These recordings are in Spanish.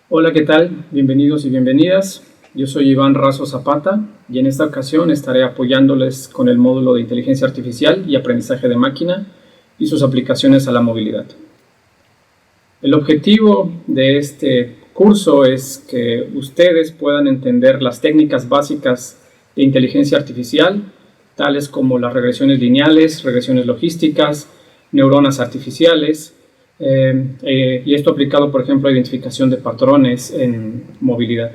Hola, ¿qué tal? Bienvenidos y bienvenidas. Yo soy Iván Razo Zapata y en esta ocasión estaré apoyándoles con el módulo de Inteligencia Artificial y Aprendizaje de Máquina y sus aplicaciones a la movilidad. El objetivo de este curso es que ustedes puedan entender las técnicas básicas de inteligencia artificial, tales como las regresiones lineales, regresiones logísticas, neuronas artificiales, y esto aplicado, por ejemplo, a identificación de patrones en movilidad.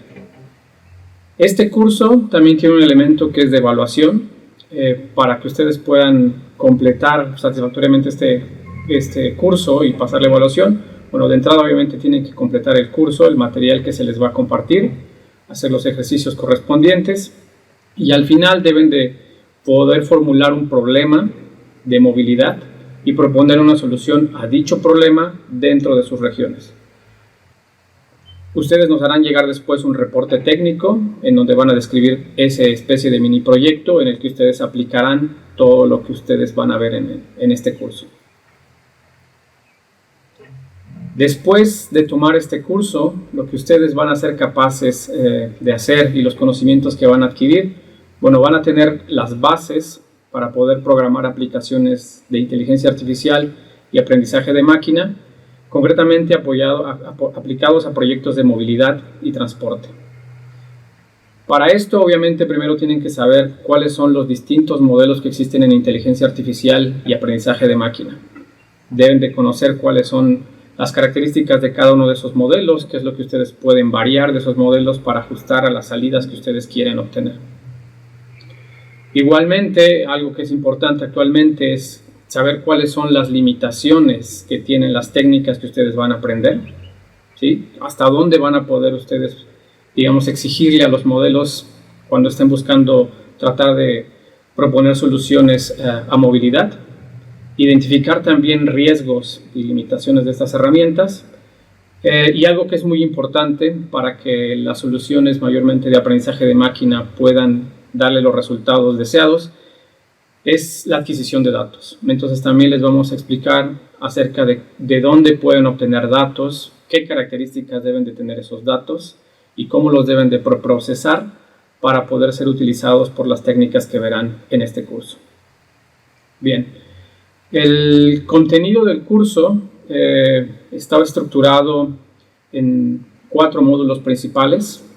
Este curso también tiene un elemento que es de evaluación para que ustedes puedan completar satisfactoriamente este curso y pasar la evaluación. Bueno, de entrada obviamente tienen que completar el curso, el material que se les va a compartir, hacer los ejercicios correspondientes y al final deben de poder formular un problema de movilidad y proponer una solución a dicho problema dentro de sus regiones. Ustedes nos harán llegar después un reporte técnico en donde van a describir esa especie de mini proyecto en el que ustedes aplicarán todo lo que ustedes van a ver en este curso. Después de tomar este curso, lo que ustedes van a ser capaces de hacer y los conocimientos que van a adquirir, bueno, van a tener las bases para poder programar aplicaciones de inteligencia artificial y aprendizaje de máquina, concretamente aplicados a proyectos de movilidad y transporte. Para esto, obviamente, primero tienen que saber cuáles son los distintos modelos que existen en inteligencia artificial y aprendizaje de máquina. Deben de conocer cuáles son las características de cada uno de esos modelos, qué es lo que ustedes pueden variar de esos modelos para ajustar a las salidas que ustedes quieren obtener. Igualmente, algo que es importante actualmente es saber cuáles son las limitaciones que tienen las técnicas que ustedes van a aprender, ¿sí? Hasta dónde van a poder ustedes, digamos, exigirle a los modelos cuando estén buscando tratar de proponer soluciones a movilidad. Identificar también riesgos y limitaciones de estas herramientas. Y algo que es muy importante para que las soluciones mayormente de aprendizaje de máquina puedan darle los resultados deseados es la adquisición de datos. Entonces también les vamos a explicar acerca de dónde pueden obtener datos, qué características deben de tener esos datos y cómo los deben de procesar para poder ser utilizados por las técnicas que verán en este curso. Bien, el contenido del curso estaba estructurado en 4 módulos principales.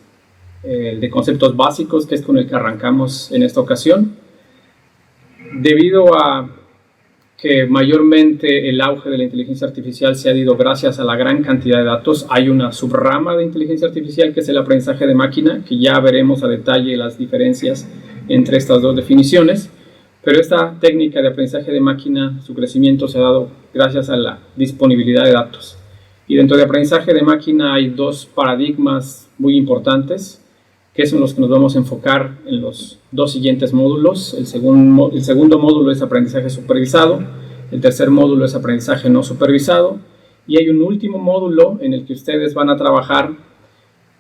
El de conceptos básicos, que es con el que arrancamos en esta ocasión. Debido a que mayormente el auge de la inteligencia artificial se ha dado gracias a la gran cantidad de datos, hay una subrama de inteligencia artificial que es el aprendizaje de máquina, que ya veremos a detalle las diferencias entre estas dos definiciones, pero esta técnica de aprendizaje de máquina, su crecimiento se ha dado gracias a la disponibilidad de datos. Y dentro de aprendizaje de máquina hay 2 paradigmas muy importantes, que son los que nos vamos a enfocar en los 2 siguientes módulos. El segundo módulo es aprendizaje supervisado, el tercer módulo es aprendizaje no supervisado, y hay un último módulo en el que ustedes van a trabajar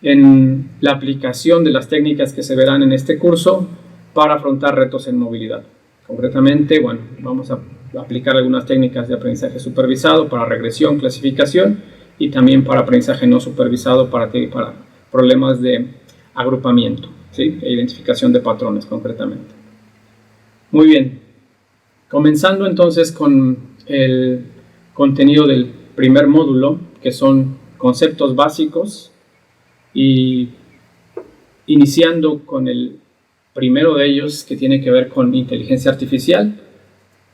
en la aplicación de las técnicas que se verán en este curso para afrontar retos en movilidad. Concretamente, bueno, vamos a aplicar algunas técnicas de aprendizaje supervisado para regresión, clasificación, y también para aprendizaje no supervisado para problemas de agrupamiento, ¿sí? E identificación de patrones concretamente. Muy bien, comenzando entonces con el contenido del primer módulo, que son conceptos básicos, y iniciando con el primero de ellos, que tiene que ver con inteligencia artificial.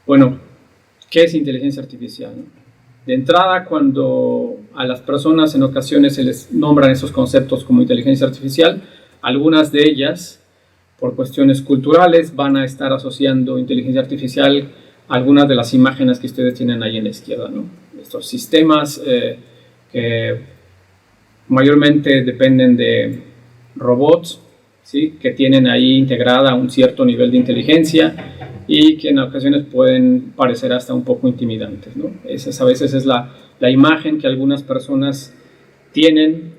Bueno, ¿qué es inteligencia artificial? De entrada, cuando a las personas en ocasiones se les nombran esos conceptos como inteligencia artificial, algunas de ellas, por cuestiones culturales, van a estar asociando inteligencia artificial a algunas de las imágenes que ustedes tienen ahí en la izquierda, ¿no? Estos sistemas que mayormente dependen de robots, ¿sí? Que tienen ahí integrada un cierto nivel de inteligencia y que en ocasiones pueden parecer hasta un poco intimidantes, ¿no? Esa a veces es la imagen que algunas personas tienen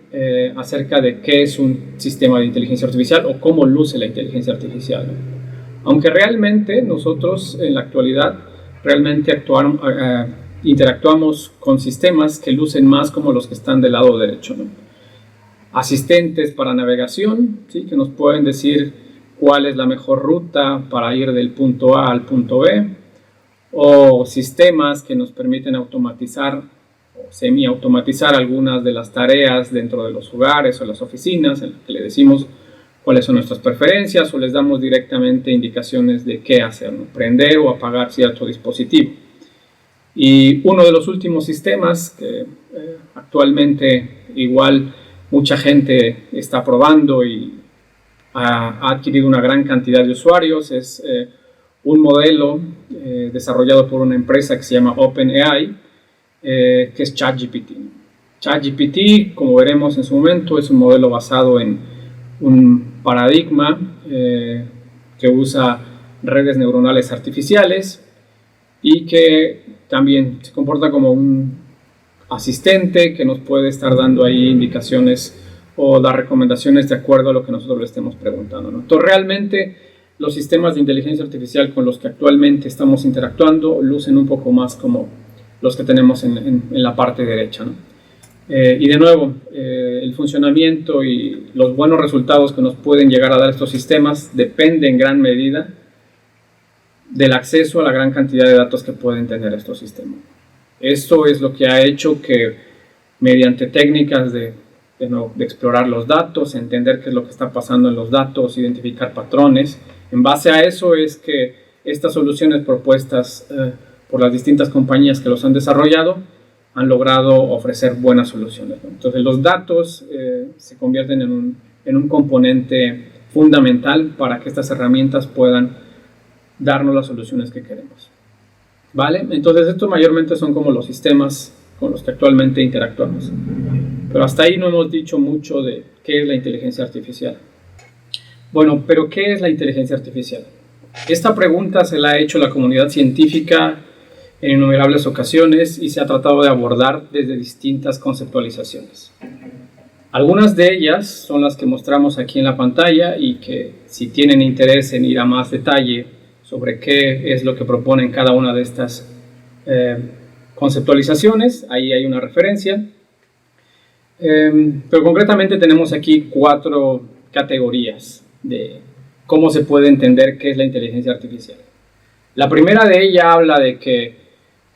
acerca de qué es un sistema de inteligencia artificial o cómo luce la inteligencia artificial, ¿no? Aunque realmente nosotros en la actualidad realmente interactuamos con sistemas que lucen más como los que están del lado derecho, ¿no? asistentes para navegación, ¿sí? Que nos pueden decir cuál es la mejor ruta para ir del punto A al punto B, o sistemas que nos permiten automatizar o semi-automatizar algunas de las tareas dentro de los hogares o las oficinas, en las que le decimos cuáles son nuestras preferencias o les damos directamente indicaciones de qué hacer, ¿no? Prender o apagar cierto dispositivo. Y uno de los últimos sistemas que actualmente igual mucha gente está probando y ha adquirido una gran cantidad de usuarios es un modelo desarrollado por una empresa que se llama OpenAI, que es ChatGPT. ChatGPT, como veremos en su momento, es un modelo basado en un paradigma que usa redes neuronales artificiales y que también se comporta como un asistente que nos puede estar dando ahí indicaciones o dar recomendaciones de acuerdo a lo que nosotros le estemos preguntando, ¿no? Entonces, realmente los sistemas de inteligencia artificial con los que actualmente estamos interactuando lucen un poco más como los que tenemos en la parte derecha, ¿no? Y de nuevo, el funcionamiento y los buenos resultados que nos pueden llegar a dar estos sistemas depende en gran medida del acceso a la gran cantidad de datos que pueden tener estos sistemas. Esto es lo que ha hecho que mediante técnicas de explorar los datos, entender qué es lo que está pasando en los datos, identificar patrones, en base a eso es que estas soluciones propuestas por las distintas compañías que los han desarrollado han logrado ofrecer buenas soluciones, ¿no? Entonces los datos se convierten en un componente fundamental para que estas herramientas puedan darnos las soluciones que queremos, ¿vale? Entonces estos mayormente son como los sistemas con los que actualmente interactuamos. Pero hasta ahí no hemos dicho mucho de qué es la inteligencia artificial. Bueno, pero ¿qué es la inteligencia artificial? Esta pregunta se la ha hecho la comunidad científica en innumerables ocasiones y se ha tratado de abordar desde distintas conceptualizaciones. Algunas de ellas son las que mostramos aquí en la pantalla y que si tienen interés en ir a más detalle sobre qué es lo que proponen cada una de estas conceptualizaciones, ahí hay una referencia. Pero concretamente tenemos aquí 4 categorías de cómo se puede entender qué es la inteligencia artificial. La primera de ellas habla de que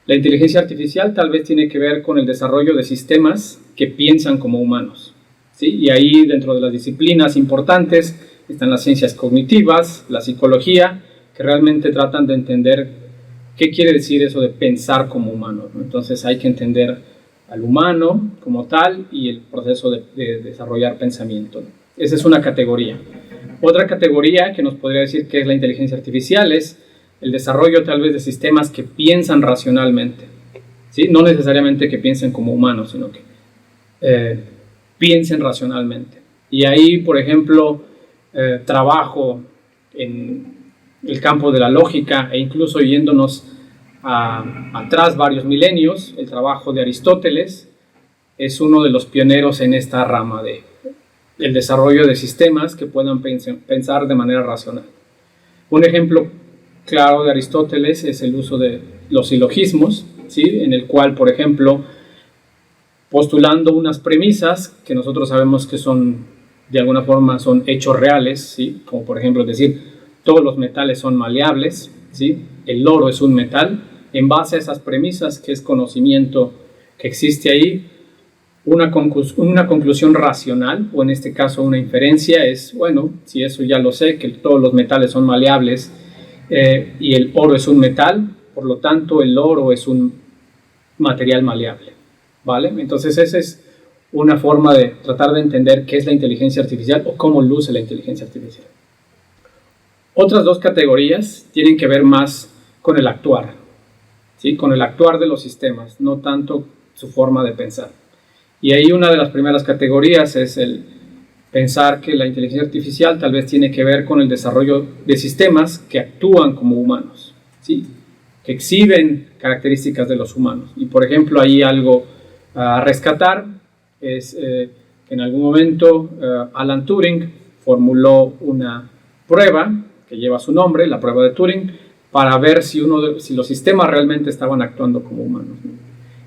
la inteligencia artificial tal vez tiene que ver con el desarrollo de sistemas que piensan como humanos, ¿sí? Y ahí dentro de las disciplinas importantes están las ciencias cognitivas, la psicología, que realmente tratan de entender qué quiere decir eso de pensar como humano, ¿no? Entonces hay que entender al humano como tal y el proceso de desarrollar pensamiento, ¿no? Esa es una categoría. Otra categoría que nos podría decir que es la inteligencia artificial es el desarrollo tal vez de sistemas que piensan racionalmente, ¿sí? No necesariamente que piensen como humanos, sino que piensen racionalmente. Y ahí, por ejemplo, trabajo en el campo de la lógica e incluso yéndonos atrás varios milenios, el trabajo de Aristóteles es uno de los pioneros en esta rama del desarrollo de sistemas que puedan pensar de manera racional. Un ejemplo claro de Aristóteles es el uso de los silogismos, ¿sí? En el cual, por ejemplo, postulando unas premisas que nosotros sabemos que son, de alguna forma, son hechos reales, ¿sí? Como por ejemplo decir, todos los metales son maleables, ¿sí? El oro es un metal. En base a esas premisas, que es conocimiento que existe ahí, una conclusión racional, o en este caso una inferencia, es, bueno, si eso ya lo sé, que todos los metales son maleables y el oro es un metal, por lo tanto el oro es un material maleable, ¿vale? Entonces esa es una forma de tratar de entender qué es la inteligencia artificial o cómo luce la inteligencia artificial. Otras 2 categorías tienen que ver más con el actuar, ¿sí? Con el actuar de los sistemas, no tanto su forma de pensar. Y ahí una de las primeras categorías es el pensar que la inteligencia artificial tal vez tiene que ver con el desarrollo de sistemas que actúan como humanos, ¿sí? Que exhiben características de los humanos. Y por ejemplo, ahí algo a rescatar es que en algún momento Alan Turing formuló una prueba que lleva su nombre, la prueba de Turing, para ver si los sistemas realmente estaban actuando como humanos, ¿no?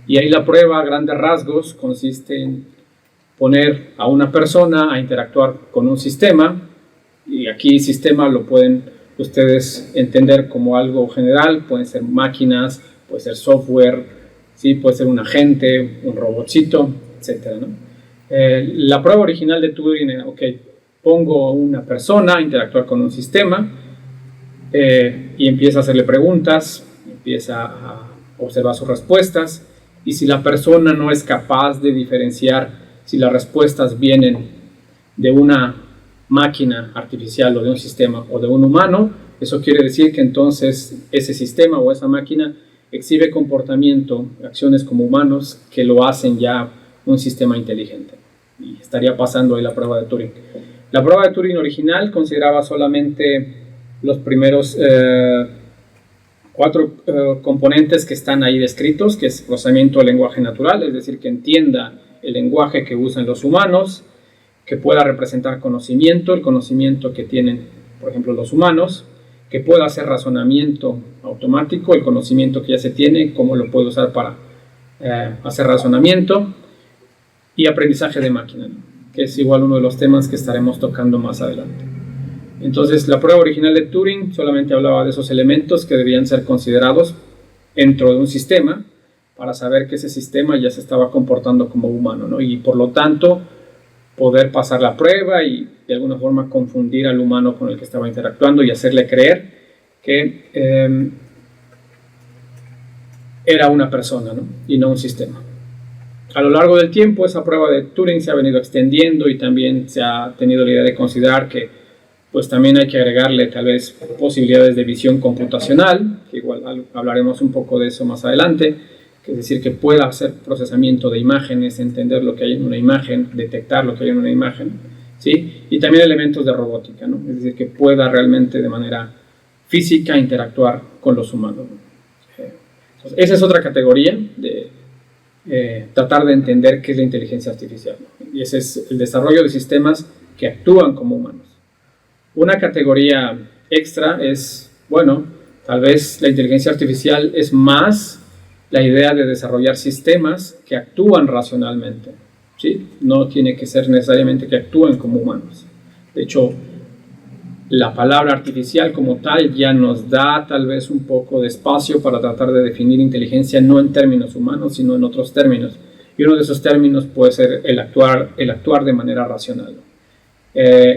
Y ahí la prueba a grandes rasgos consiste en poner a una persona a interactuar con un sistema, y aquí sistema lo pueden ustedes entender como algo general, pueden ser máquinas, puede ser software, ¿sí? Puede ser un agente, un robotcito, etc., ¿no? La prueba original de Turing era, ok, pongo a una persona a interactuar con un sistema y empieza a hacerle preguntas, empieza a observar sus respuestas, y si la persona no es capaz de diferenciar si las respuestas vienen de una máquina artificial o de un sistema o de un humano, eso quiere decir que entonces ese sistema o esa máquina exhibe comportamiento, acciones como humanos que lo hacen ya un sistema inteligente. Y estaría pasando ahí la prueba de Turing. La prueba de Turing original consideraba solamente los primeros 4 componentes que están ahí descritos, que es procesamiento del lenguaje natural, es decir, que entienda el lenguaje que usan los humanos, que pueda representar conocimiento, el conocimiento que tienen, por ejemplo, los humanos, que pueda hacer razonamiento automático, el conocimiento que ya se tiene, cómo lo puede usar para hacer razonamiento, y aprendizaje de máquina, ¿no? Que es igual uno de los temas que estaremos tocando más adelante. Entonces, la prueba original de Turing solamente hablaba de esos elementos que debían ser considerados dentro de un sistema para saber que ese sistema ya se estaba comportando como humano, ¿no? Y por lo tanto, poder pasar la prueba y de alguna forma confundir al humano con el que estaba interactuando y hacerle creer que era una persona, ¿no? Y no un sistema. A lo largo del tiempo, esa prueba de Turing se ha venido extendiendo y también se ha tenido la idea de considerar que pues también hay que agregarle tal vez posibilidades de visión computacional, que igual hablaremos un poco de eso más adelante, que es decir, que pueda hacer procesamiento de imágenes, entender lo que hay en una imagen, detectar lo que hay en una imagen, ¿sí? Y también elementos de robótica, ¿no? Es decir, que pueda realmente de manera física interactuar con los humanos, ¿no? Entonces, esa es otra categoría de tratar de entender qué es la inteligencia artificial, ¿no? Y ese es el desarrollo de sistemas que actúan como humanos. Una categoría extra es, bueno, tal vez la inteligencia artificial es más la idea de desarrollar sistemas que actúan racionalmente, ¿sí? No tiene que ser necesariamente que actúen como humanos. De hecho, la palabra artificial como tal ya nos da tal vez un poco de espacio para tratar de definir inteligencia no en términos humanos, sino en otros términos. Y uno de esos términos puede ser el actuar de manera racional.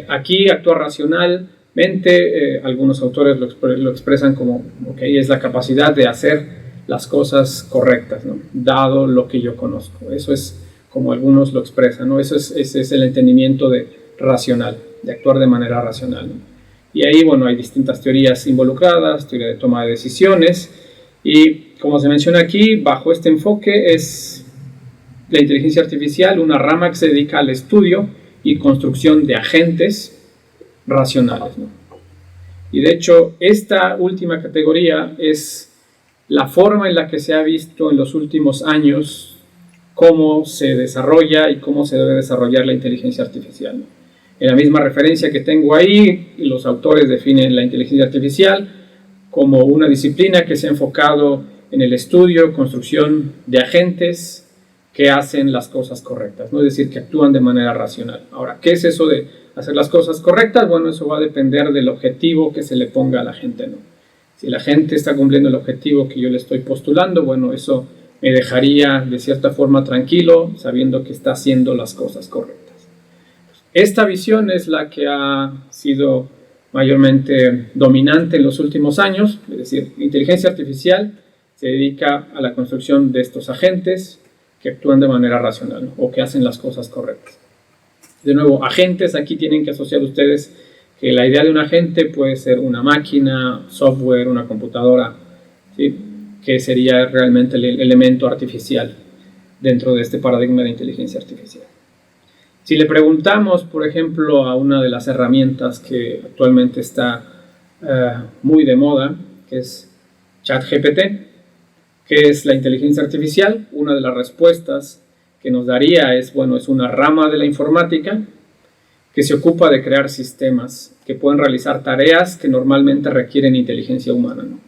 Aquí actuar racionalmente, algunos autores lo expresan como, okay, es la capacidad de hacer las cosas correctas, ¿no? Dado lo que yo conozco. Eso es como algunos lo expresan, ¿no? Ese es el entendimiento de racional, de actuar de manera racional, ¿no? Y ahí, bueno, hay distintas teorías involucradas, teoría de toma de decisiones, y como se menciona aquí, bajo este enfoque es la inteligencia artificial una rama que se dedica al estudio y construcción de agentes racionales, ¿no? Y de hecho, esta última categoría es la forma en la que se ha visto en los últimos años cómo se desarrolla y cómo se debe desarrollar la inteligencia artificial, ¿no? En la misma referencia que tengo ahí, los autores definen la inteligencia artificial como una disciplina que se ha enfocado en el estudio, construcción de agentes que hacen las cosas correctas, ¿no? Es decir, que actúan de manera racional. Ahora, ¿qué es eso de hacer las cosas correctas? Bueno, eso va a depender del objetivo que se le ponga a la gente, ¿no? Si la gente está cumpliendo el objetivo que yo le estoy postulando, bueno, eso me dejaría de cierta forma tranquilo, sabiendo que está haciendo las cosas correctas. Esta visión es la que ha sido mayormente dominante en los últimos años, es decir, la inteligencia artificial se dedica a la construcción de estos agentes que actúan de manera racional, ¿no? O que hacen las cosas correctas. De nuevo, agentes, aquí tienen que asociar ustedes que la idea de un agente puede ser una máquina, software, una computadora, ¿sí? Que sería realmente el elemento artificial dentro de este paradigma de inteligencia artificial. Si le preguntamos, por ejemplo, a una de las herramientas que actualmente está muy de moda, que es ChatGPT, ¿qué es la inteligencia artificial? Una de las respuestas que nos daría es, bueno, es una rama de la informática que se ocupa de crear sistemas que pueden realizar tareas que normalmente requieren inteligencia humana, ¿no?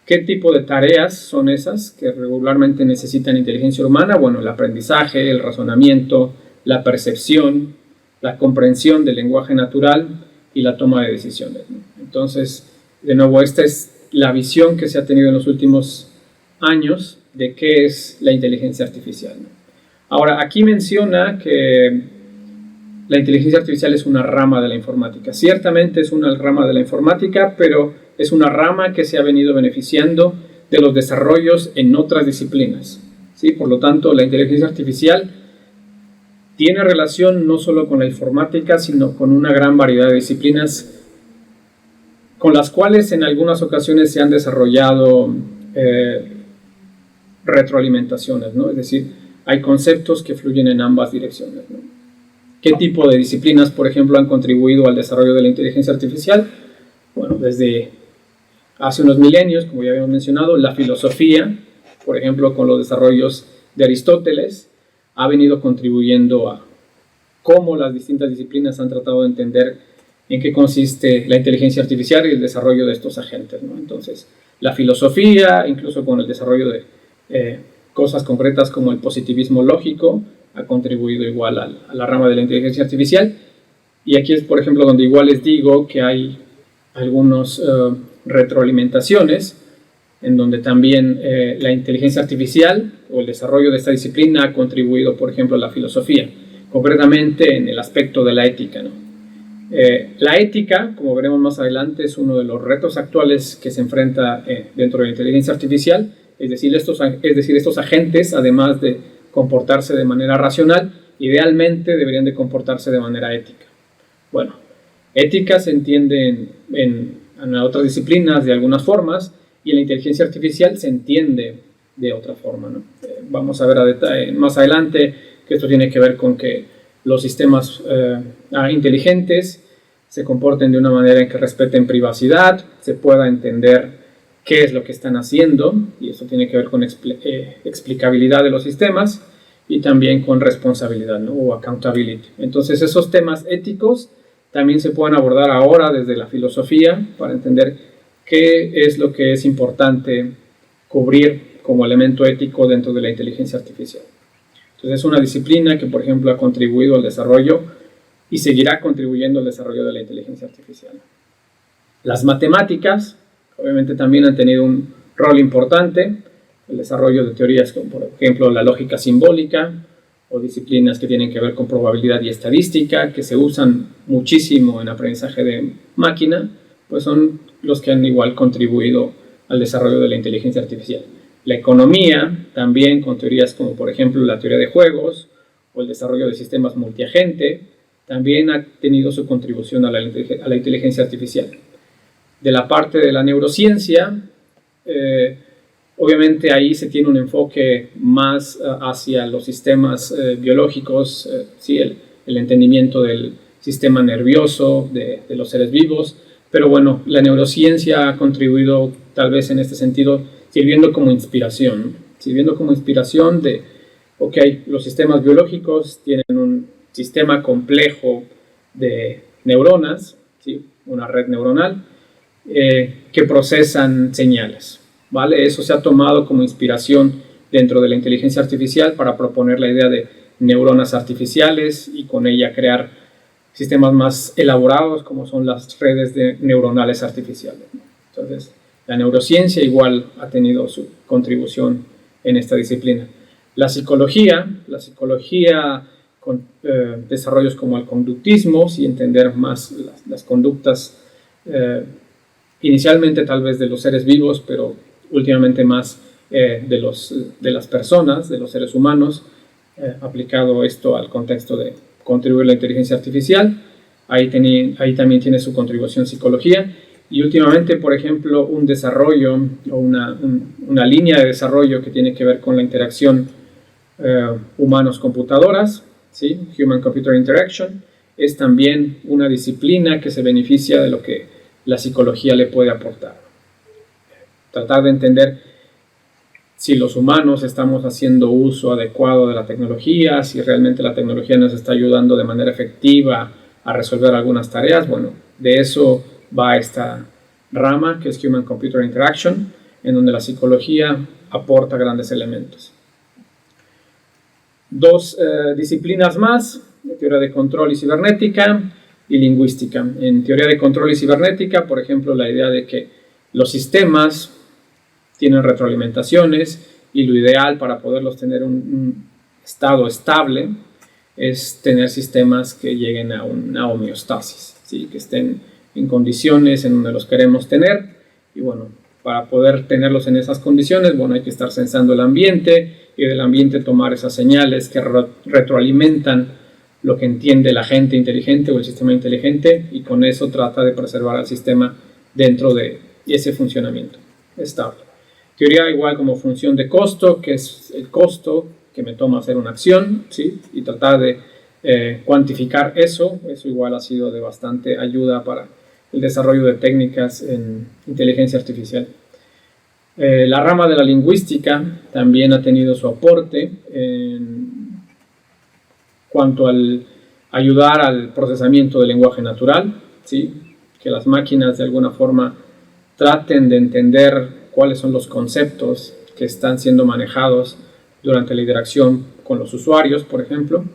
¿Qué tipo de tareas son esas que regularmente necesitan inteligencia humana? Bueno, el aprendizaje, el razonamiento, la percepción, la comprensión del lenguaje natural y la toma de decisiones, ¿no? Entonces, de nuevo, esta es la visión que se ha tenido en los últimos años de qué es la inteligencia artificial, ¿no? Ahora, aquí menciona que la inteligencia artificial es una rama de la informática. Ciertamente es una rama de la informática, pero es una rama que se ha venido beneficiando de los desarrollos en otras disciplinas, ¿sí? Por lo tanto, la inteligencia artificial tiene relación no solo con la informática, sino con una gran variedad de disciplinas con las cuales en algunas ocasiones se han desarrollado retroalimentaciones, ¿no? Es decir, hay conceptos que fluyen en ambas direcciones, ¿no? ¿Qué tipo de disciplinas, por ejemplo, han contribuido al desarrollo de la inteligencia artificial? Bueno, desde hace unos milenios, como ya habíamos mencionado, la filosofía, por ejemplo, con los desarrollos de Aristóteles, ha venido contribuyendo a cómo las distintas disciplinas han tratado de entender en qué consiste la inteligencia artificial y el desarrollo de estos agentes, ¿no? Entonces, la filosofía, incluso con el desarrollo de cosas concretas como el positivismo lógico, ha contribuido igual a la rama de la inteligencia artificial. Y aquí es, por ejemplo, donde igual les digo que hay algunas retroalimentaciones en donde también la inteligencia artificial o el desarrollo de esta disciplina ha contribuido, por ejemplo, a la filosofía, concretamente en el aspecto de la ética, ¿no? La ética, como veremos más adelante, es uno de los retos actuales que se enfrenta dentro de la inteligencia artificial, es decir, estos agentes, además de comportarse de manera racional, idealmente deberían de comportarse de manera ética. Bueno, ética se entiende en otras disciplinas de algunas formas, y en la inteligencia artificial se entiende de otra forma, ¿no? Vamos a ver a detalle más adelante que esto tiene que ver con que los sistemas inteligentes se comporten de una manera en que respeten privacidad, se pueda entender qué es lo que están haciendo, y eso tiene que ver con explicabilidad de los sistemas y también con responsabilidad, ¿no? O accountability. Entonces, esos temas éticos también se pueden abordar ahora desde la filosofía para entender qué es lo que es importante cubrir como elemento ético dentro de la inteligencia artificial. Entonces, es una disciplina que, por ejemplo, ha contribuido al desarrollo y seguirá contribuyendo al desarrollo de la inteligencia artificial. Las matemáticas, obviamente, también han tenido un rol importante, el desarrollo de teorías como, por ejemplo, la lógica simbólica, o disciplinas que tienen que ver con probabilidad y estadística, que se usan muchísimo en aprendizaje de máquina, pues son los que han igual contribuido al desarrollo de la inteligencia artificial. La economía, también con teorías como, por ejemplo, la teoría de juegos, o el desarrollo de sistemas multiagente, también ha tenido su contribución a la inteligencia artificial. De la parte de la neurociencia, obviamente ahí se tiene un enfoque más hacia los sistemas biológicos, ¿sí? el entendimiento del sistema nervioso de los seres vivos, pero bueno, la neurociencia ha contribuido tal vez en este sentido sirviendo como inspiración de, ok, los sistemas biológicos tienen un sistema complejo de neuronas, ¿sí? Una red neuronal, que procesan señales, ¿vale? Eso se ha tomado como inspiración dentro de la inteligencia artificial para proponer la idea de neuronas artificiales y con ella crear sistemas más elaborados como son las redes neuronales artificiales, ¿no? Entonces, la neurociencia igual ha tenido su contribución en esta disciplina. La psicología con desarrollos como el conductismo, y entender más las conductas inicialmente tal vez de los seres vivos, pero últimamente más de las personas, de los seres humanos, aplicado esto al contexto de contribuir a la inteligencia artificial. Ahí también tiene su contribución psicología. Y últimamente, por ejemplo, un desarrollo o una línea de desarrollo que tiene que ver con la interacción humanos-computadoras, ¿sí? Human-Computer Interaction, es también una disciplina que se beneficia de lo que la psicología le puede aportar. Tratar de entender si los humanos estamos haciendo uso adecuado de la tecnología, si realmente la tecnología nos está ayudando de manera efectiva a resolver algunas tareas. Bueno, de eso va esta rama que es Human Computer Interaction, en donde la psicología aporta grandes elementos. dos disciplinas más, teoría de control y cibernética y lingüística. En teoría de control y cibernética, por ejemplo, la idea de que los sistemas tienen retroalimentaciones y lo ideal para poderlos tener un estado estable es tener sistemas que lleguen a una homeostasis, ¿sí? Que estén en condiciones en donde los queremos tener. Y bueno, para poder tenerlos en esas condiciones, bueno, hay que estar sensando el ambiente y del ambiente tomar esas señales que retroalimentan lo que entiende la gente inteligente o el sistema inteligente, y con eso trata de preservar al sistema dentro de ese funcionamiento estable. Teoría igual como función de costo, que es el costo que me toma hacer una acción, ¿sí? Y tratar de cuantificar eso igual ha sido de bastante ayuda para el desarrollo de técnicas en inteligencia artificial. La rama de la lingüística también ha tenido su aporte en cuanto al ayudar al procesamiento del lenguaje natural, ¿sí? Que las máquinas de alguna forma traten de entender cuáles son los conceptos que están siendo manejados durante la interacción con los usuarios, por ejemplo,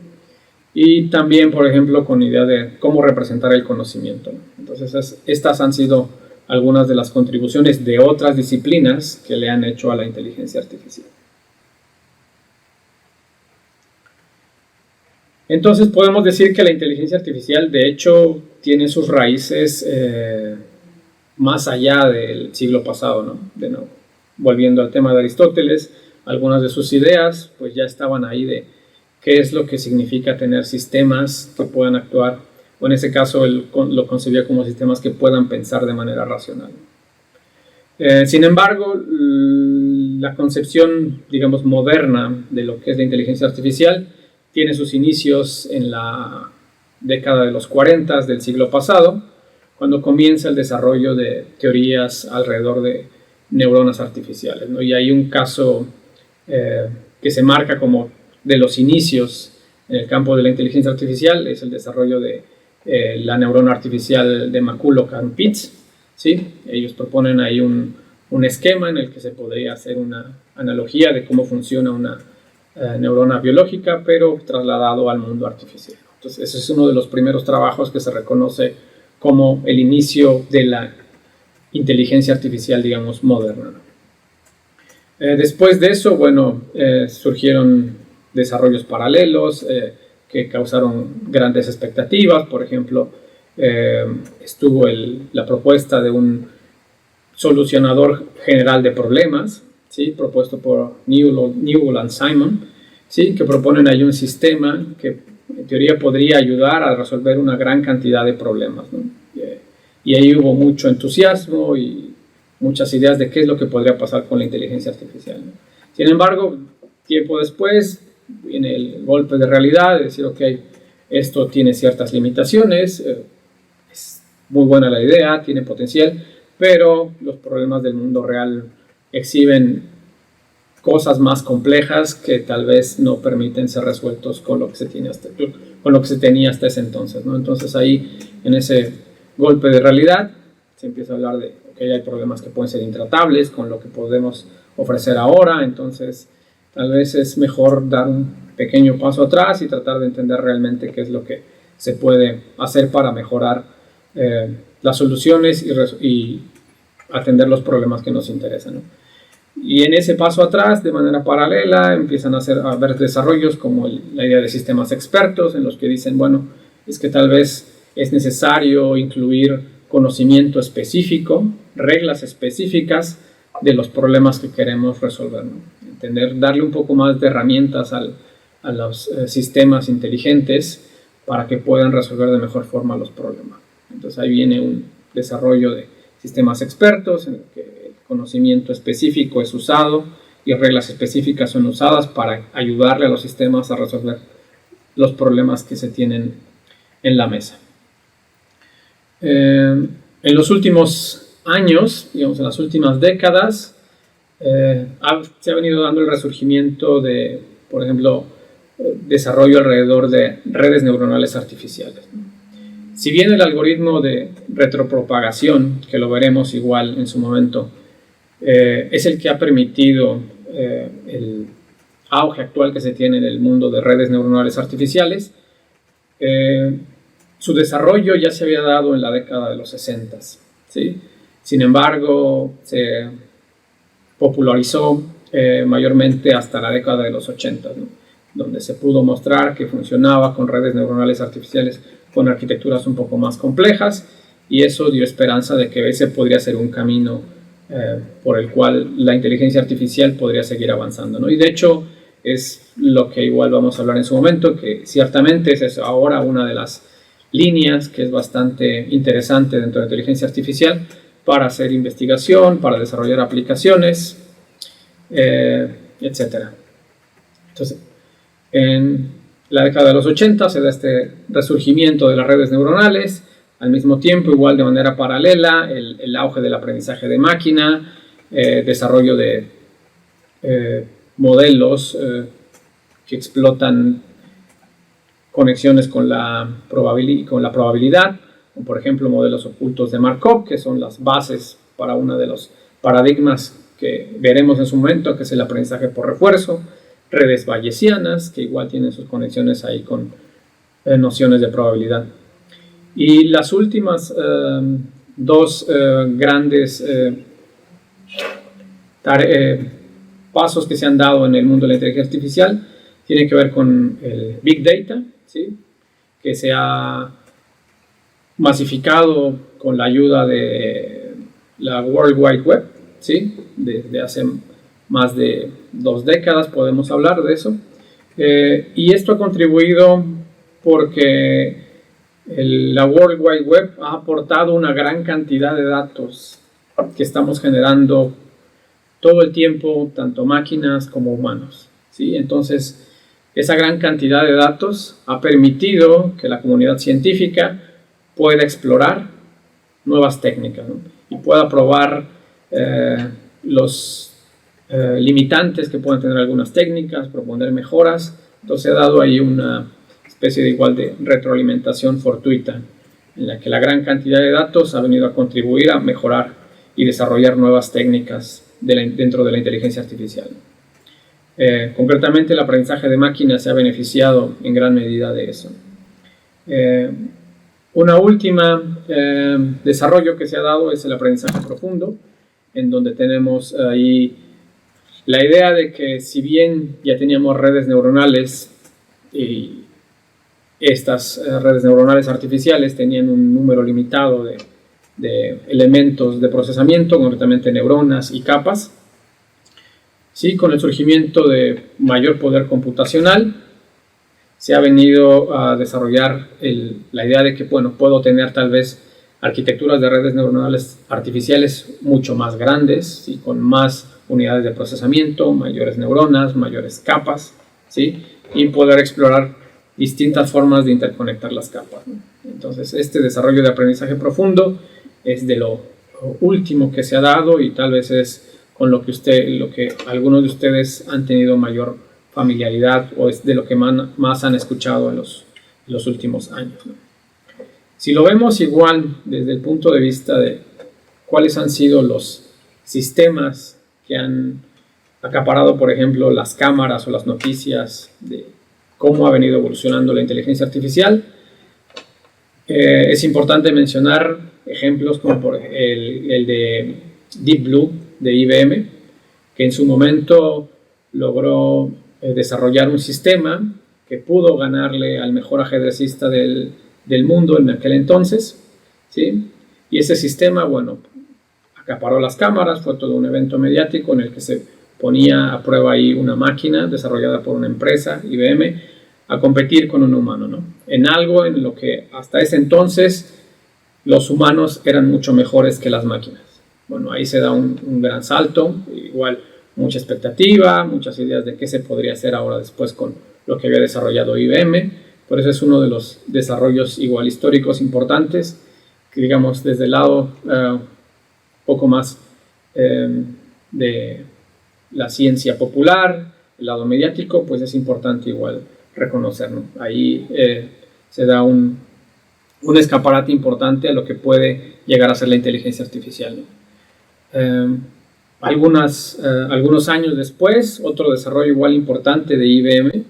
y también, por ejemplo, con idea de cómo representar el conocimiento. Entonces, estas han sido algunas de las contribuciones de otras disciplinas que le han hecho a la inteligencia artificial. Entonces, podemos decir que la inteligencia artificial, de hecho, tiene sus raíces más allá del siglo pasado, ¿no? De nuevo, volviendo al tema de Aristóteles, algunas de sus ideas pues ya estaban ahí de qué es lo que significa tener sistemas que puedan actuar, o en ese caso él lo concebía como sistemas que puedan pensar de manera racional. Sin embargo, la concepción, digamos, moderna de lo que es la inteligencia artificial tiene sus inicios en la década de los 40 del siglo pasado, cuando comienza el desarrollo de teorías alrededor de neuronas artificiales, ¿no? Y hay un caso que se marca como de los inicios en el campo de la inteligencia artificial, es el desarrollo de la neurona artificial de McCulloch-Pitts, ¿sí? Ellos proponen ahí un esquema en el que se podría hacer una analogía de cómo funciona una neurona biológica, pero trasladado al mundo artificial. Entonces, ese es uno de los primeros trabajos que se reconoce como el inicio de la inteligencia artificial, digamos, moderna. Después de eso, bueno, surgieron desarrollos paralelos que causaron grandes expectativas. Por ejemplo, estuvo la propuesta de un solucionador general de problemas, ¿sí? Propuesto por Newell and Simon, ¿sí? Que proponen ahí un sistema que en teoría podría ayudar a resolver una gran cantidad de problemas, ¿no? Y ahí hubo mucho entusiasmo y muchas ideas de qué es lo que podría pasar con la inteligencia artificial, ¿no? Sin embargo, tiempo después viene el golpe de realidad, de decir, ok, esto tiene ciertas limitaciones, es muy buena la idea, tiene potencial, pero los problemas del mundo real exhiben cosas más complejas que tal vez no permiten ser resueltos con lo que se tenía hasta ese entonces, ¿no? Entonces ahí, en ese golpe de realidad, se empieza a hablar de que hay problemas que pueden ser intratables con lo que podemos ofrecer ahora. Entonces tal vez es mejor dar un pequeño paso atrás y tratar de entender realmente qué es lo que se puede hacer para mejorar las soluciones y atender los problemas que nos interesan, ¿no? Y en ese paso atrás, de manera paralela, empiezan a haber desarrollos como la idea de sistemas expertos, en los que dicen, bueno, es que tal vez es necesario incluir conocimiento específico, reglas específicas de los problemas que queremos resolver, ¿no? Darle un poco más de herramientas a los sistemas inteligentes para que puedan resolver de mejor forma los problemas. Entonces ahí viene un desarrollo de sistemas expertos en el que el conocimiento específico es usado y reglas específicas son usadas para ayudarle a los sistemas a resolver los problemas que se tienen en la mesa. En los últimos años, digamos en las últimas décadas, se ha venido dando el resurgimiento de, por ejemplo, desarrollo alrededor de redes neuronales artificiales. Si bien el algoritmo de retropropagación, que lo veremos igual en su momento, es el que ha permitido auge actual que se tiene en el mundo de redes neuronales artificiales. Su desarrollo ya se había dado en la década de los 60, ¿sí? Sin embargo, se popularizó mayormente hasta la década de los 80, ¿no? Donde se pudo mostrar que funcionaba con redes neuronales artificiales con arquitecturas un poco más complejas, y eso dio esperanza de que ese podría ser un camino por el cual la inteligencia artificial podría seguir avanzando, ¿no? Y de hecho es lo que igual vamos a hablar en su momento, que ciertamente es ahora una de las líneas que es bastante interesante dentro de la inteligencia artificial para hacer investigación, para desarrollar aplicaciones, etc. Entonces, en la década de los 80 se da este resurgimiento de las redes neuronales. Al mismo tiempo, igual de manera paralela, el auge del aprendizaje de máquina, desarrollo de modelos que explotan conexiones con la probabilidad, como por ejemplo modelos ocultos de Markov, que son las bases para uno de los paradigmas que veremos en su momento, que es el aprendizaje por refuerzo, redes bayesianas, que igual tienen sus conexiones ahí con nociones de probabilidad. Y las últimas dos grandes pasos que se han dado en el mundo de la inteligencia artificial tienen que ver con el Big Data, ¿sí? Que se ha masificado con la ayuda de la World Wide Web, ¿sí? Desde hace más de 2 décadas podemos hablar de eso. Y esto ha contribuido porque la World Wide Web ha aportado una gran cantidad de datos que estamos generando todo el tiempo, tanto máquinas como humanos, ¿sí? Entonces, esa gran cantidad de datos ha permitido que la comunidad científica pueda explorar nuevas técnicas, ¿no? Y pueda probar los limitantes que pueden tener algunas técnicas, proponer mejoras. Entonces, se ha dado ahí una especie de igual de retroalimentación fortuita, en la que la gran cantidad de datos ha venido a contribuir a mejorar y desarrollar nuevas técnicas dentro de la inteligencia artificial. Concretamente, el aprendizaje de máquinas se ha beneficiado en gran medida de eso. Una última desarrollo que se ha dado es el aprendizaje profundo, en donde tenemos ahí la idea de que si bien ya teníamos redes neuronales y estas redes neuronales artificiales tenían un número limitado de elementos de procesamiento, concretamente neuronas y capas, sí, con el surgimiento de mayor poder computacional se ha venido a desarrollar la idea de que, bueno, puedo tener tal vez arquitecturas de redes neuronales artificiales mucho más grandes, ¿sí? Con más unidades de procesamiento, mayores neuronas, mayores capas, ¿sí? Y poder explorar distintas formas de interconectar las capas, ¿no? Entonces, este desarrollo de aprendizaje profundo es de lo último que se ha dado y tal vez es con lo que algunos de ustedes han tenido mayor familiaridad o es de lo que más han escuchado en los últimos años, ¿no? Si lo vemos igual desde el punto de vista de cuáles han sido los sistemas que han acaparado, por ejemplo, las cámaras o las noticias de cómo ha venido evolucionando la inteligencia artificial, es importante mencionar ejemplos como por el de Deep Blue de IBM, que en su momento logró desarrollar un sistema que pudo ganarle al mejor ajedrecista del mundo en aquel entonces, ¿sí? Y ese sistema, bueno, acaparó las cámaras, fue todo un evento mediático en el que se ponía a prueba ahí una máquina desarrollada por una empresa, IBM, a competir con un humano, ¿no? En algo en lo que hasta ese entonces los humanos eran mucho mejores que las máquinas. Bueno, ahí se da un gran salto, igual mucha expectativa, muchas ideas de qué se podría hacer ahora después con lo que había desarrollado IBM. Por eso es uno de los desarrollos igual históricos importantes, que digamos desde el lado poco más de la ciencia popular, el lado mediático, pues es importante igual reconocer, ¿no? Ahí se da un escaparate importante a lo que puede llegar a ser la inteligencia artificial, ¿no? Algunos años después, otro desarrollo igual importante de IBM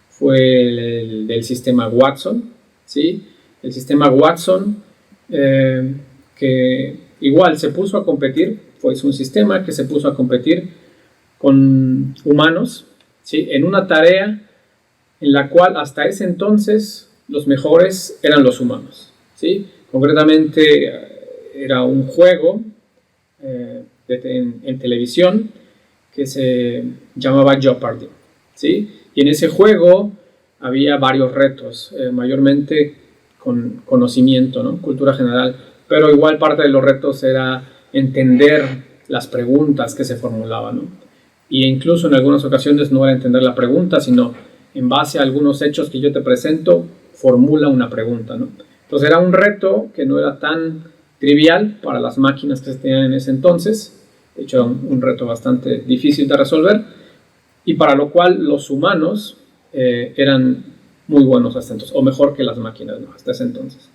fue el del sistema Watson, ¿sí? El sistema Watson, que igual se puso a competir, pues un sistema que se puso a competir con humanos, ¿sí? En una tarea en la cual hasta ese entonces los mejores eran los humanos, ¿sí? Concretamente era un juego en televisión que se llamaba Jeopardy, ¿sí? Y en ese juego había varios retos, mayormente con conocimiento, ¿no? Cultura general, pero igual parte de los retos era entender las preguntas que se formulaban, ¿no? Y incluso en algunas ocasiones no era entender la pregunta, sino en base a algunos hechos que yo te presento, formula una pregunta, ¿no? Entonces era un reto que no era tan trivial para las máquinas que se tenían en ese entonces. De hecho, era un reto bastante difícil de resolver, y para lo cual los humanos eran muy buenos hasta entonces, o mejor que las máquinas, ¿no? Hasta ese entonces.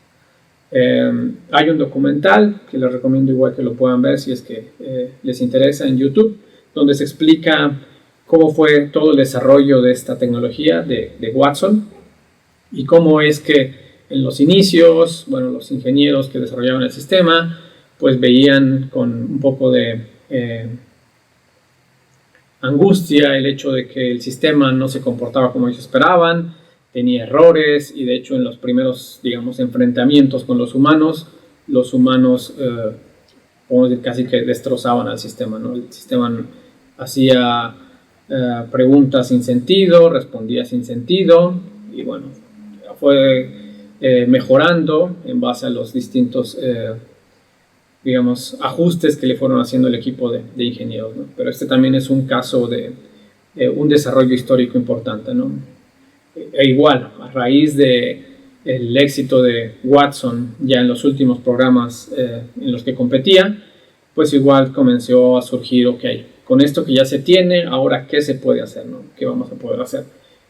Hay un documental que les recomiendo igual que lo puedan ver si es que les interesa, en YouTube, donde se explica cómo fue todo el desarrollo de esta tecnología de Watson y cómo es que en los inicios, bueno, los ingenieros que desarrollaban el sistema pues veían con un poco de angustia el hecho de que el sistema no se comportaba como ellos esperaban, tenía errores, y de hecho en los primeros, digamos, enfrentamientos con los humanos podemos decir, casi que destrozaban al sistema, ¿no? El sistema hacía preguntas sin sentido, respondía sin sentido, y bueno, fue mejorando en base a los distintos digamos, ajustes que le fueron haciendo el equipo de ingenieros, ¿no? Pero este también es un caso de un desarrollo histórico importante, ¿no? E igual, a raíz del éxito de Watson ya en los últimos programas en los que competía, pues igual comenzó a surgir, ok, con esto que ya se tiene, ahora ¿qué se puede hacer, ¿no? ¿Qué vamos a poder hacer?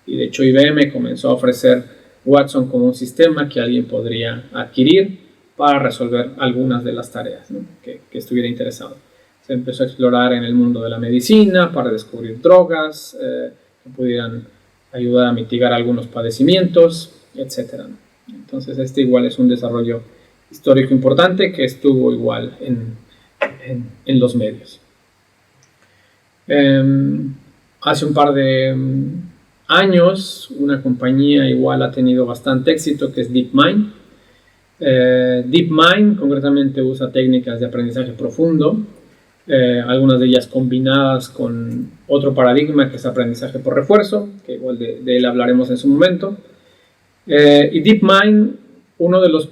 Y de hecho IBM comenzó a ofrecer Watson como un sistema que alguien podría adquirir para resolver algunas de las tareas, ¿no? que estuviera interesado. Se empezó a explorar en el mundo de la medicina para descubrir drogas que pudieran ayudar a mitigar algunos padecimientos, etc. Entonces este igual es un desarrollo histórico importante que estuvo igual en los medios. Hace un par de años una compañía igual ha tenido bastante éxito, que es DeepMind. DeepMind concretamente usa técnicas de aprendizaje profundo, algunas de ellas combinadas con otro paradigma que es aprendizaje por refuerzo, que igual de él hablaremos en su momento. Y DeepMind, uno de los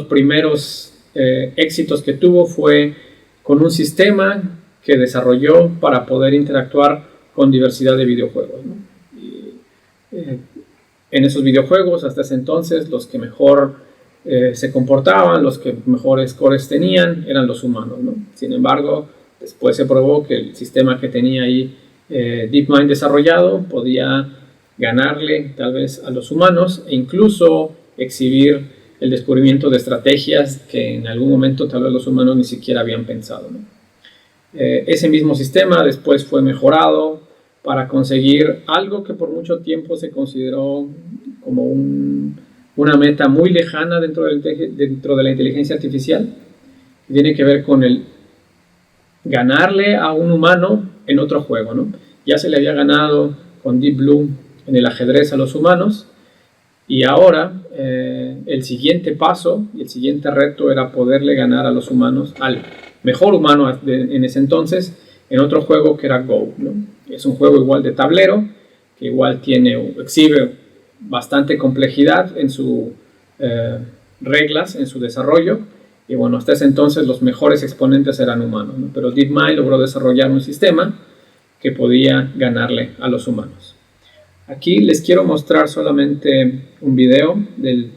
primeros éxitos que tuvo fue con un sistema que desarrolló para poder interactuar con diversidad de videojuegos, ¿no? En esos videojuegos, hasta ese entonces, los que mejor se comportaban, los que mejores scores tenían, eran los humanos, ¿no? Sin embargo, después se probó que el sistema que tenía ahí DeepMind desarrollado podía ganarle tal vez a los humanos, e incluso exhibir el descubrimiento de estrategias que en algún momento tal vez los humanos ni siquiera habían pensado, ¿no? Ese mismo sistema después fue mejorado para conseguir algo que por mucho tiempo se consideró como una meta muy lejana dentro de la inteligencia artificial, que tiene que ver con el ganarle a un humano en otro juego, ¿no? Ya se le había ganado con Deep Blue en el ajedrez a los humanos, y ahora el siguiente paso y el siguiente reto era poderle ganar a los humanos, al mejor humano en ese entonces, en otro juego que era Go, ¿no? Es un juego igual de tablero, que igual exhibe bastante complejidad en sus reglas, en su desarrollo, y bueno, hasta ese entonces los mejores exponentes eran humanos, ¿no? Pero DeepMind logró desarrollar un sistema que podía ganarle a los humanos. Aquí les quiero mostrar solamente un video del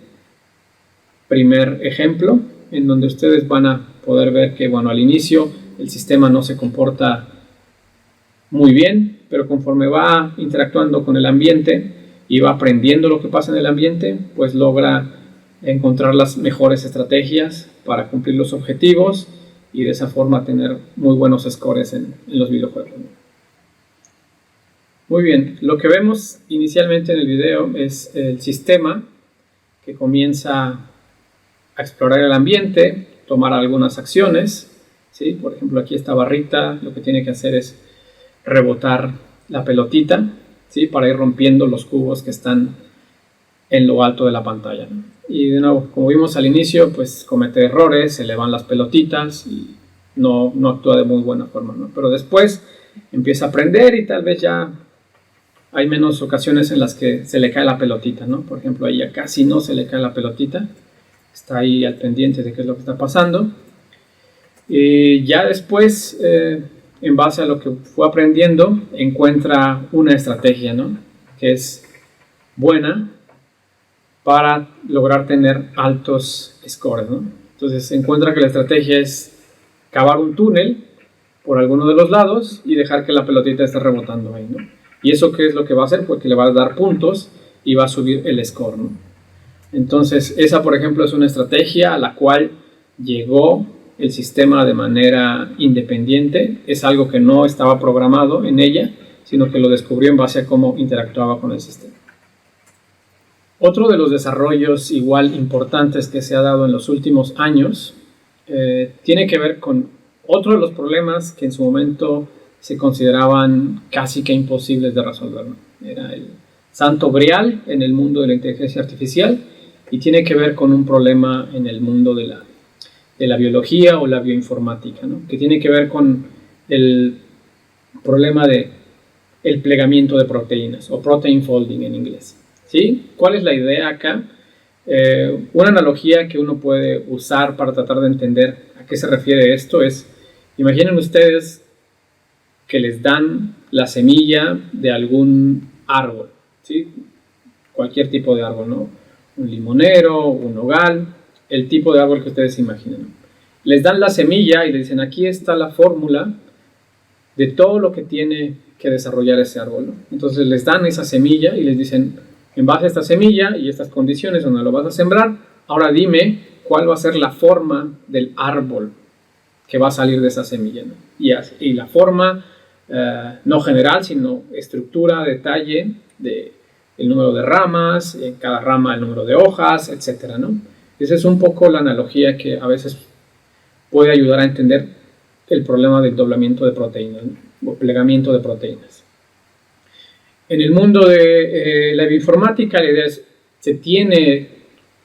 primer ejemplo, en donde ustedes van a poder ver que, bueno, al inicio el sistema no se comporta muy bien, pero conforme va interactuando con el ambiente y va aprendiendo lo que pasa en el ambiente, pues logra encontrar las mejores estrategias para cumplir los objetivos y de esa forma tener muy buenos scores en los videojuegos, ¿no? Muy bien, lo que vemos inicialmente en el video es el sistema que comienza a explorar el ambiente, tomar algunas acciones, ¿sí? Por ejemplo, aquí esta barrita lo que tiene que hacer es rebotar la pelotita, ¿sí? Para ir rompiendo los cubos que están en lo alto de la pantalla, ¿no? Y de nuevo, como vimos al inicio, pues comete errores, se le van las pelotitas y no actúa de muy buena forma, ¿no? Pero después empieza a aprender y tal vez ya hay menos ocasiones en las que se le cae la pelotita, ¿no? Por ejemplo, ahí ya casi no se le cae la pelotita, está ahí al pendiente de qué es lo que está pasando. Y ya después, en base a lo que fue aprendiendo, encuentra una estrategia, ¿no? Que es buena para lograr tener altos scores, ¿no? Entonces encuentra que la estrategia es cavar un túnel por alguno de los lados y dejar que la pelotita esté rebotando ahí, ¿no? ¿Y eso qué es lo que va a hacer? Porque le va a dar puntos y va a subir el score, ¿no? Entonces esa, por ejemplo, es una estrategia a la cual llegó el sistema de manera independiente. Es algo que no estaba programado en ella, sino que lo descubrió en base a cómo interactuaba con el sistema. Otro de los desarrollos igual importantes que se ha dado en los últimos años tiene que ver con otro de los problemas que en su momento se consideraban casi que imposibles de resolver, ¿no? Era el santo grial en el mundo de la inteligencia artificial y tiene que ver con un problema en el mundo de la biología o la bioinformática, ¿no? Que tiene que ver con el problema de el plegamiento de proteínas o protein folding en inglés. ¿Sí? ¿Cuál es la idea acá? Una analogía que uno puede usar para tratar de entender a qué se refiere esto es, imaginen ustedes que les dan la semilla de algún árbol, ¿sí? Cualquier tipo de árbol, ¿no? Un limonero, un nogal, el tipo de árbol que ustedes imaginen, ¿no? Les dan la semilla y les dicen, aquí está la fórmula de todo lo que tiene que desarrollar ese árbol, ¿no? Entonces les dan esa semilla y les dicen, en base a esta semilla y estas condiciones donde lo vas a sembrar, ahora dime cuál va a ser la forma del árbol que va a salir de esa semilla, ¿no? Y la forma no general, sino estructura, detalle, el número de ramas, en cada rama el número de hojas, etcétera, ¿no? Esa es un poco la analogía que a veces puede ayudar a entender el problema del doblamiento de proteínas, ¿no? O plegamiento de proteínas. En el mundo de la bioinformática, la idea es, se tiene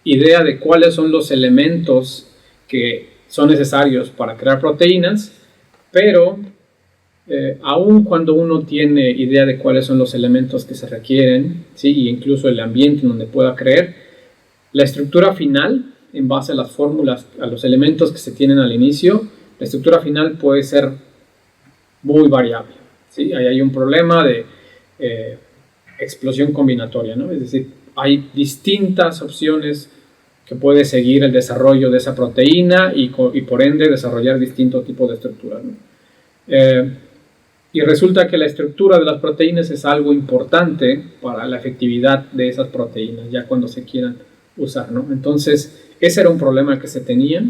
idea de cuáles son los elementos que son necesarios para crear proteínas, pero aun cuando uno tiene idea de cuáles son los elementos que se requieren, ¿sí? Y incluso el ambiente en donde pueda crear, la estructura final, en base a las fórmulas, a los elementos que se tienen al inicio, la estructura final puede ser muy variable, ¿sí? Ahí hay un problema de explosión combinatoria, ¿no? Es decir, hay distintas opciones que puede seguir el desarrollo de esa proteína y por ende desarrollar distintos tipos de estructuras, ¿no? Y resulta que la estructura de las proteínas es algo importante para la efectividad de esas proteínas, ya cuando se quieran usar, ¿no? Entonces, ese era un problema que se tenía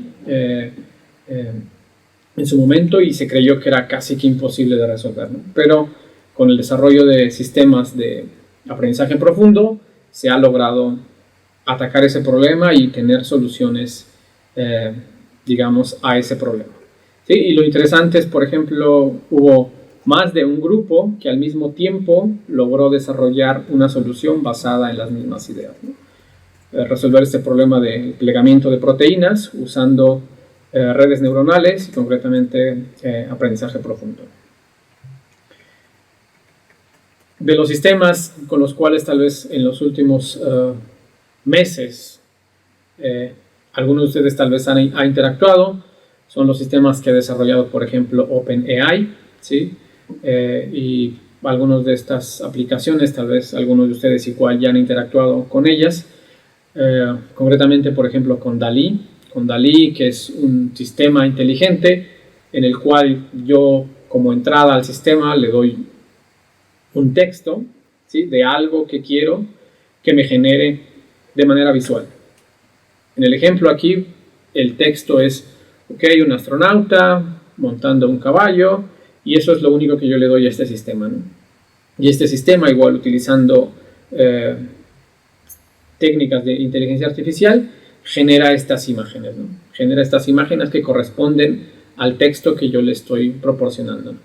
en su momento y se creyó que era casi que imposible de resolver, ¿no? Pero con el desarrollo de sistemas de aprendizaje profundo se ha logrado atacar ese problema y tener soluciones, digamos, a ese problema. ¿Sí? Y lo interesante es, por ejemplo, hubo más de un grupo que al mismo tiempo logró desarrollar una solución basada en las mismas ideas, ¿no? Resolver este problema de plegamiento de proteínas usando redes neuronales y concretamente aprendizaje profundo. De los sistemas con los cuales tal vez en los últimos meses algunos de ustedes tal vez han interactuado son los sistemas que ha desarrollado, por ejemplo, OpenAI, ¿sí? Y algunas de estas aplicaciones, tal vez algunos de ustedes igual ya han interactuado con ellas, concretamente, por ejemplo, con DALL-E, que es un sistema inteligente en el cual yo, como entrada al sistema, le doy un texto, ¿sí? De algo que quiero que me genere de manera visual. En el ejemplo aquí, el texto es ok, un astronauta montando un caballo, y eso es lo único que yo le doy a este sistema, ¿no? Y este sistema, igual utilizando técnicas de inteligencia artificial, genera estas imágenes, ¿no? Genera estas imágenes que corresponden al texto que yo le estoy proporcionando.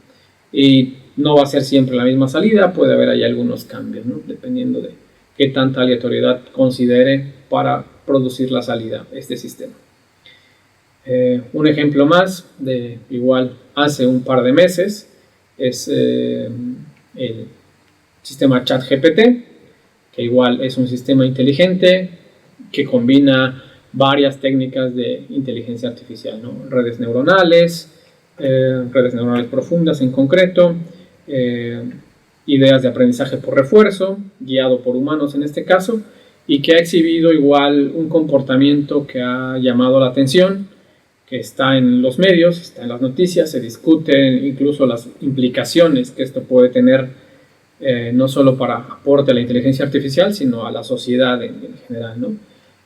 Y no va a ser siempre la misma salida, puede haber ahí algunos cambios, ¿no? Dependiendo de qué tanta aleatoriedad considere para producir la salida este sistema. Un ejemplo más de igual hace un par de meses es el sistema ChatGPT, que igual es un sistema inteligente que combina varias técnicas de inteligencia artificial, ¿no? Redes neuronales profundas en concreto, ideas de aprendizaje por refuerzo, guiado por humanos en este caso, y que ha exhibido igual un comportamiento que ha llamado la atención, que está en los medios, está en las noticias, se discuten incluso las implicaciones que esto puede tener, no solo para aporte a la inteligencia artificial, sino a la sociedad en general, ¿no?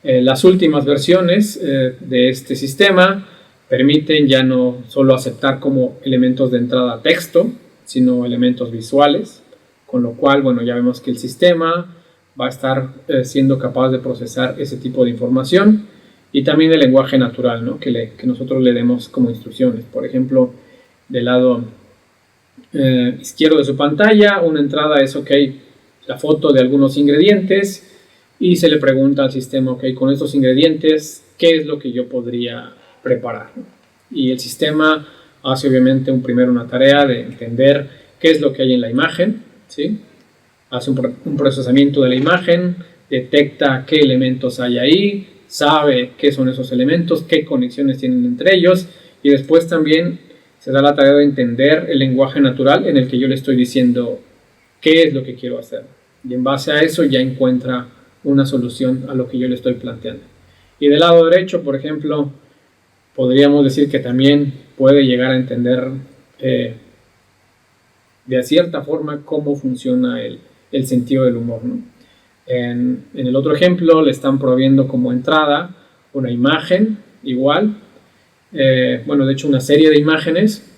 Las últimas versiones de este sistema permiten ya no solo aceptar como elementos de entrada texto, sino elementos visuales, con lo cual, bueno, ya vemos que el sistema va a estar siendo capaz de procesar ese tipo de información, y también el lenguaje natural, ¿no? que nosotros le demos como instrucciones. Por ejemplo, del lado izquierdo de su pantalla, una entrada es, ok, la foto de algunos ingredientes, y se le pregunta al sistema, ok, con estos ingredientes, ¿qué es lo que yo podría preparar? Y el sistema hace obviamente primero una tarea de entender qué es lo que hay en la imagen, ¿sí? Hace un procesamiento de la imagen, detecta qué elementos hay ahí, sabe qué son esos elementos, qué conexiones tienen entre ellos, y después también se da la tarea de entender el lenguaje natural en el que yo le estoy diciendo qué es lo que quiero hacer. Y en base a eso ya encuentra una solución a lo que yo le estoy planteando. Y del lado derecho, por ejemplo, podríamos decir que también puede llegar a entender de cierta forma cómo funciona el sentido del humor, ¿no? En el otro ejemplo le están proveyendo como entrada una imagen igual, bueno, de hecho una serie de imágenes.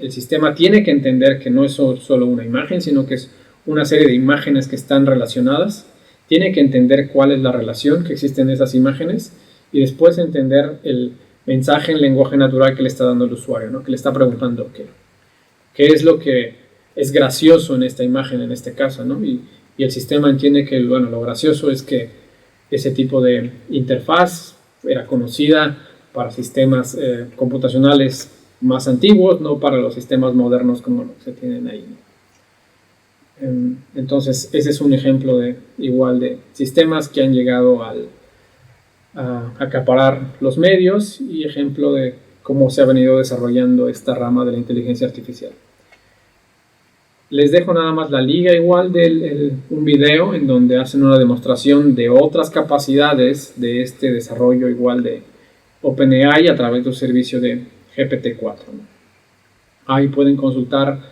El sistema tiene que entender que no es solo una imagen, sino que es una serie de imágenes que están relacionadas. Tiene que entender cuál es la relación que existe en esas imágenes, y después entender el mensaje en lenguaje natural que le está dando el usuario, ¿no? Que le está preguntando qué es lo que es gracioso en esta imagen, en este caso, ¿no? Y el sistema entiende que, bueno, lo gracioso es que ese tipo de interfaz era conocida para sistemas computacionales más antiguos, no para los sistemas modernos como los que se tienen ahí, ¿no? Entonces, ese es un ejemplo de sistemas que han llegado a acaparar los medios, y ejemplo de cómo se ha venido desarrollando esta rama de la inteligencia artificial. Les dejo nada más la liga igual de un video en donde hacen una demostración de otras capacidades de este desarrollo igual de OpenAI a través del servicio de GPT-4. Ahí pueden consultar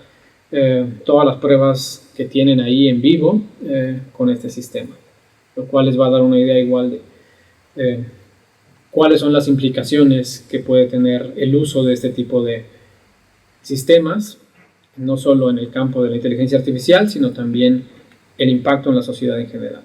todas las pruebas que tienen ahí en vivo con este sistema, lo cual les va a dar una idea igual de cuáles son las implicaciones que puede tener el uso de este tipo de sistemas, no solo en el campo de la inteligencia artificial, sino también el impacto en la sociedad en general.